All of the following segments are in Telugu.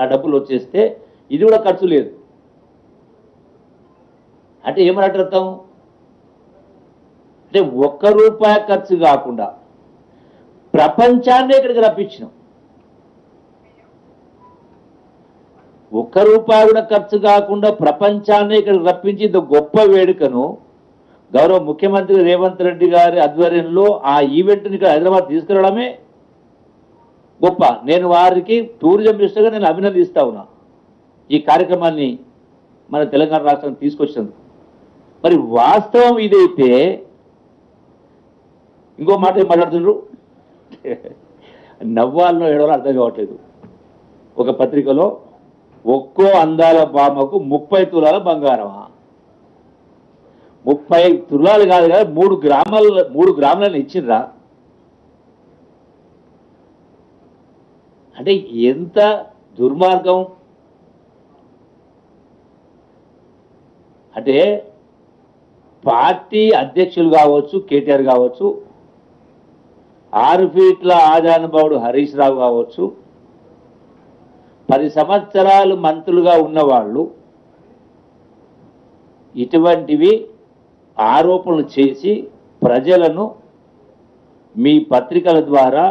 ఆ డబ్బులు వచ్చేస్తే ఇది కూడా ఖర్చు లేదు అంటే ఏమని అర్థం అంటే ₹1 ఖర్చు కాకుండా ప్రపంచాన్ని ఇక్కడికి రప్పించినాం ₹1 కూడా ఖర్చు కాకుండా ప్రపంచాన్ని ఇక్కడికి రప్పించి ఇంత గొప్ప వేడుకను గౌరవ ముఖ్యమంత్రి రేవంత్ రెడ్డి గారి ఆధ్వర్యంలో ఆ ఈవెంట్ని ఇక్కడ హైదరాబాద్ తీసుకురావడమే గొప్ప నేను వారికి టూరిజం మినిస్టర్గా నేను అభినందిస్తా ఉన్నా ఈ కార్యక్రమాన్ని మన తెలంగాణ రాష్ట్రం తీసుకొచ్చినందుకు మరి వాస్తవం ఇదైతే ఇంకో మాట ఏం మాట్లాడుతున్నారు నవ్వాల్లో ఏడవాలో అర్థం కావట్లేదు ఒక పత్రికలో ఒక్కో అందాల బామకు 30 తులాల బంగారమా 30 తులాలు కాదు కదా 3 గ్రాములను ఇచ్చిండ్రా అంటే ఎంత దుర్మార్గం అంటే పార్టీ అధ్యక్షులు కావచ్చు కేటీఆర్ కావచ్చు 6 ఫీట్ల ఆజానుభావుడు హరీష్ రావు కావచ్చు 10 సంవత్సరాలు మంత్రులుగా ఉన్నవాళ్ళు ఇటువంటివి ఆరోపణలు చేసి ప్రజలను మీ పత్రికల ద్వారా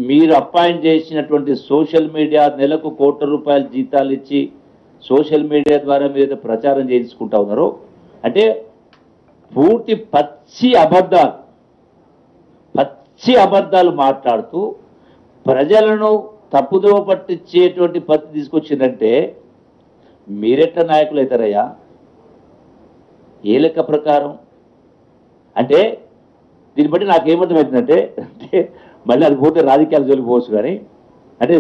మీరు అపాయింట్ చేసినటువంటి సోషల్ మీడియా నెలకు ₹1,00,00,000 జీతాలు ఇచ్చి సోషల్ మీడియా ద్వారా మీరు ప్రచారం చేయించుకుంటా ఉన్నారు అంటే పూర్తి పచ్చి అబద్ధాలు మాట్లాడుతూ ప్రజలను తప్పుదోవ పట్టించేటువంటి పరిస్థితి తీసుకొచ్చిందంటే మీరెట్ట నాయకులు అవుతారయ్యా ఏ లెక్క ప్రకారం అంటే దీన్ని బట్టి నాకేమర్థమవుతుందంటే అంటే మళ్ళీ అది పోతే రాజకీయాలు జోలిపోవచ్చు కానీ అంటే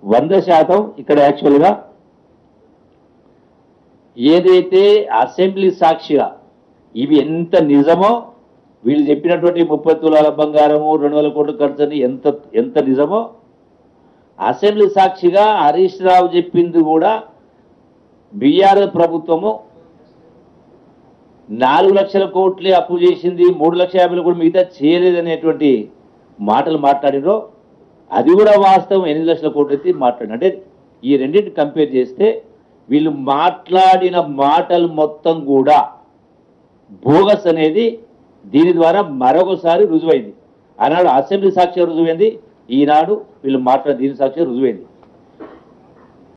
100% ఇక్కడ యాక్చువల్గా ఏదైతే అసెంబ్లీ సాక్షిగా ఇవి ఎంత నిజమో వీళ్ళు చెప్పినటువంటి 30 తులాల బంగారము 200 కోట్ల ఖర్చని ఎంత నిజమో అసెంబ్లీ సాక్షిగా హరీష్ రావు చెప్పింది కూడా బీఆర్ఎస్ ప్రభుత్వము 4 లక్షల కోట్లే అప్పు చేసింది 3,50,000 కూడా మిగతా చేయలేదనేటువంటి మాటలు మాట్లాడినో అది కూడా వాస్తవం 8 లక్షల కోట్లు అయితే మాట్లాడిన అంటే ఈ రెండింటిని కంపేర్ చేస్తే వీళ్ళు మాట్లాడిన మాటలు మొత్తం కూడా బోగస్ అనేది దీని ద్వారా మరొకసారి రుజువైంది ఆనాడు అసెంబ్లీ సాక్షి రుజువైంది ఈనాడు వీళ్ళు మాట్లాడిన దీని సాక్షి రుజువైంది